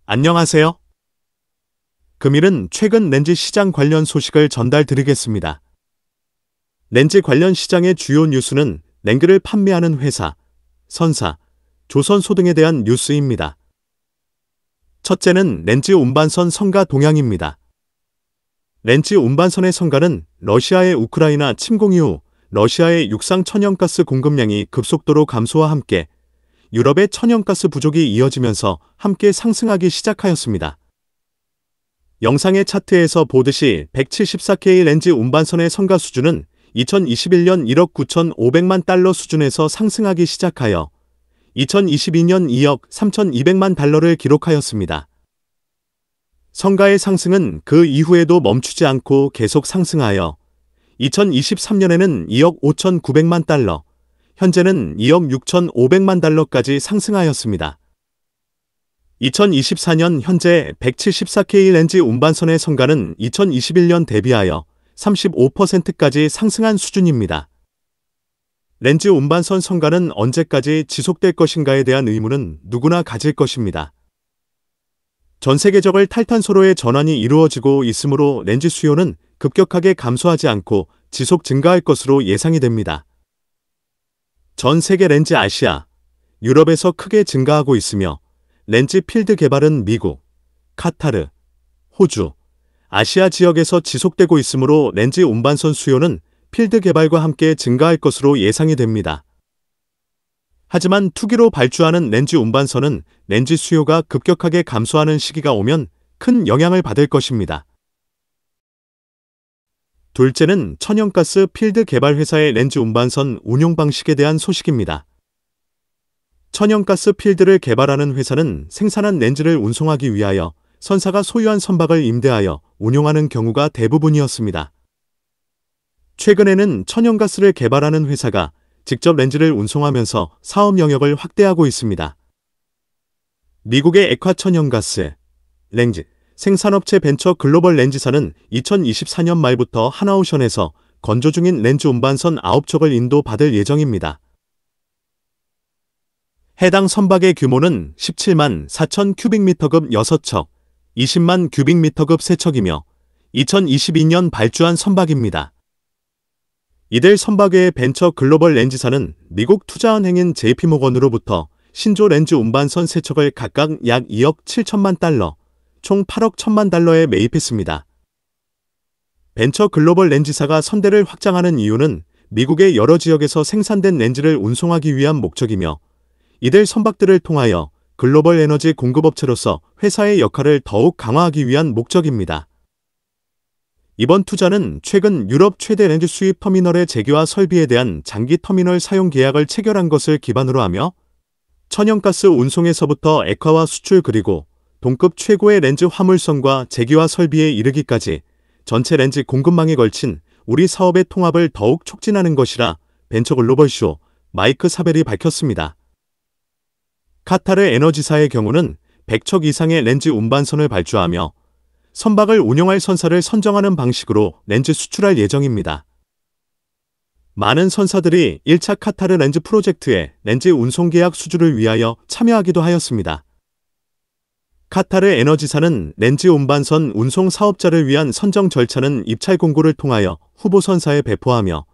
안녕하세요. 금일은 최근 렌즈 시장 관련 소식을 전달드리겠습니다. 렌즈 관련 시장의 주요 뉴스는 렌즈를 판매하는 회사, 선사, 조선소 등에 대한 뉴스입니다. 첫째는 렌즈 운반선 성가 동향입니다. 렌즈 운반선의 성가는 러시아의 우크라이나 침공 이후 러시아의 육상 천연가스 공급량이 급속도로 감소와 함께 유럽의 천연가스 부족이 이어지면서 함께 상승하기 시작하였습니다. 영상의 차트에서 보듯이 174K 렌즈 운반선의 성가 수준은 2021년 1억 9,500만 달러 수준에서 상승하기 시작하여 2022년 2억 3,200만 달러를 기록하였습니다. 성가의 상승은 그 이후에도 멈추지 않고 계속 상승하여 2023년에는 2억 5,900만 달러, 현재는 2억 6,500만 달러까지 상승하였습니다. 2024년 현재 174K 렌즈 운반선의 성가는 2021년 대비하여 35%까지 상승한 수준입니다. 렌즈 운반선 성가는 언제까지 지속될 것인가에 대한 의문은 누구나 가질 것입니다. 전 세계적으로 탈탄소로의 전환이 이루어지고 있으므로 렌즈 수요는 급격하게 감소하지 않고 지속 증가할 것으로 예상이 됩니다. 전 세계 렌즈 아시아, 유럽에서 크게 증가하고 있으며 렌즈 필드 개발은 미국, 카타르, 호주, 아시아 지역에서 지속되고 있으므로 렌즈 운반선 수요는 필드 개발과 함께 증가할 것으로 예상이 됩니다. 하지만 투기로 발주하는 렌즈 운반선은 렌즈 수요가 급격하게 감소하는 시기가 오면 큰 영향을 받을 것입니다. 둘째는 천연가스 필드 개발 회사의 렌즈 운반선 운용 방식에 대한 소식입니다. 천연가스 필드를 개발하는 회사는 생산한 렌즈를 운송하기 위하여 선사가 소유한 선박을 임대하여 운용하는 경우가 대부분이었습니다. 최근에는 천연가스를 개발하는 회사가 직접 렌즈를 운송하면서 사업 영역을 확대하고 있습니다. 미국의 에콰천연가스, 렌즈, 생산업체 벤처 글로벌 렌즈사는 2024년 말부터 하나오션에서 건조 중인 렌즈 운반선 9척을 인도받을 예정입니다. 해당 선박의 규모는 17만 4천 큐빅미터급 6척, 20만 큐빅미터급 3척이며 2022년 발주한 선박입니다. 이들 선박 외의 벤처 글로벌 렌즈사는 미국 투자은행인 JP모건으로부터 신조 렌즈 운반선 3척을 각각 약 2억 7천만 달러, 총 8억 1천만 달러에 매입했습니다. 벤처 글로벌 렌즈사가 선대를 확장하는 이유는 미국의 여러 지역에서 생산된 렌즈를 운송하기 위한 목적이며 이들 선박들을 통하여 글로벌 에너지 공급업체로서 회사의 역할을 더욱 강화하기 위한 목적입니다. 이번 투자는 최근 유럽 최대 렌즈 수입 터미널의 재개화 설비에 대한 장기 터미널 사용 계약을 체결한 것을 기반으로 하며 천연가스 운송에서부터 액화와 수출 그리고 동급 최고의 렌즈 화물선과 재개화 설비에 이르기까지 전체 렌즈 공급망에 걸친 우리 사업의 통합을 더욱 촉진하는 것이라 벤처글로벌쇼 마이크 사벨이 밝혔습니다. 카타르 에너지사의 경우는 100척 이상의 렌즈 운반선을 발주하며 선박을 운용할 선사를 선정하는 방식으로 렌즈 수출할 예정입니다. 많은 선사들이 1차 카타르 렌즈 프로젝트에 렌즈 운송 계약 수주를 위하여 참여하기도 하였습니다. 카타르 에너지사는 렌즈 운반선 운송 사업자를 위한 선정 절차는 입찰 공고를 통하여 후보 선사에 배포하며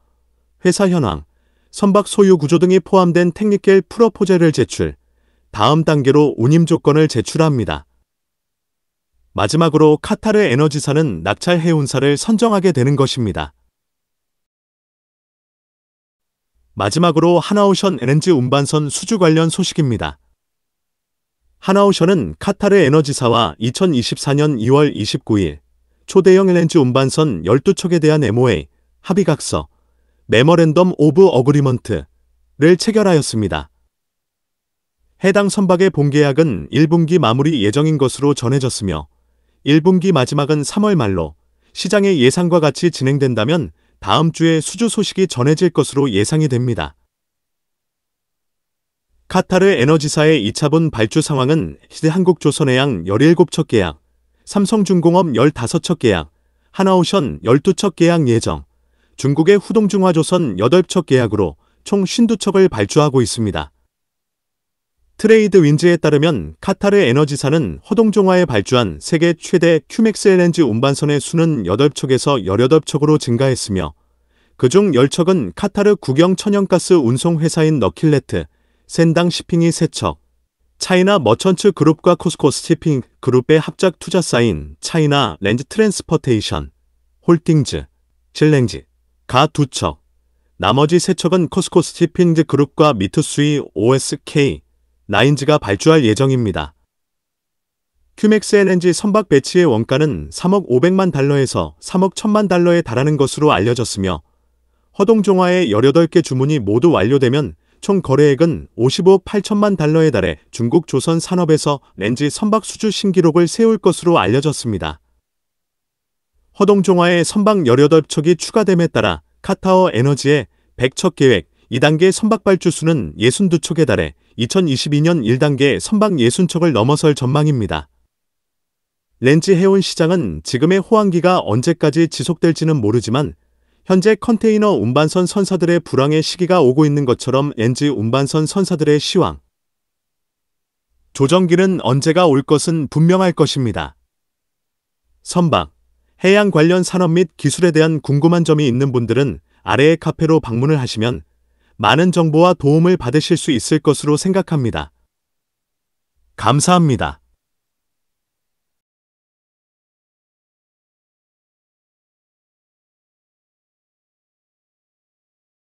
회사 현황, 선박 소유 구조 등이 포함된 테크니컬 프로포젤을 제출, 다음 단계로 운임 조건을 제출합니다. 마지막으로 카타르 에너지사는 낙찰 해운사를 선정하게 되는 것입니다. 마지막으로 하나오션 렌즈 운반선 수주 관련 소식입니다. 하나오션은 카타르 에너지사와 2024년 2월 29일 초대형 렌즈 운반선 12척에 대한 MOA, 합의각서, 메모랜덤 오브 어그리먼트를 체결하였습니다. 해당 선박의 본계약은 1분기 마무리 예정인 것으로 전해졌으며 1분기 마지막은 3월 말로 시장의 예상과 같이 진행된다면 다음 주에 수주 소식이 전해질 것으로 예상이 됩니다. 카타르 에너지사의 2차분 발주 상황은 한국조선해양 17척 계약, 삼성중공업 15척 계약, 하나오션 12척 계약 예정, 중국의 후동중화조선 8척 계약으로 총 52척을 발주하고 있습니다. 트레이드 윈즈에 따르면 카타르 에너지사는 허동종화에 발주한 세계 최대 큐맥스 LNG 운반선의 수는 8척에서 18척으로 증가했으며 그중 10척은 카타르 국영 천연가스 운송회사인 너킬레트, 센당 시핑이 3척, 차이나 머천츠 그룹과 코스코스 시핑 그룹의 합작 투자사인 차이나 렌즈 트랜스퍼테이션, 홀딩즈, 질랭지가 2척, 나머지 3척은 코스코스 시핑 그룹과 미투스이 OSK, 나인즈가 발주할 예정입니다. 큐맥스 LNG 선박 배치의 원가는 3억 500만 달러에서 3억 1000만 달러에 달하는 것으로 알려졌으며 허동종화의 18개 주문이 모두 완료되면 총 거래액은 55억 8천만 달러에 달해 중국 조선 산업에서 렌즈 선박 수주 신기록을 세울 것으로 알려졌습니다. 허동종화의 선박 18척이 추가됨에 따라 카타어 에너지의 100척 계획 2단계 선박 발주 수는 62척에 달해 2022년 1단계 선박 60척을 넘어설 전망입니다. 렌즈 해운 시장은 지금의 호황기가 언제까지 지속될지는 모르지만 현재 컨테이너 운반선 선사들의 불황의 시기가 오고 있는 것처럼 렌즈 운반선 선사들의 시황, 조정기는 언제가 올 것은 분명할 것입니다. 선박, 해양 관련 산업 및 기술에 대한 궁금한 점이 있는 분들은 아래의 카페로 방문을 하시면 많은 정보와 도움을 받으실 수 있을 것으로 생각합니다. 감사합니다.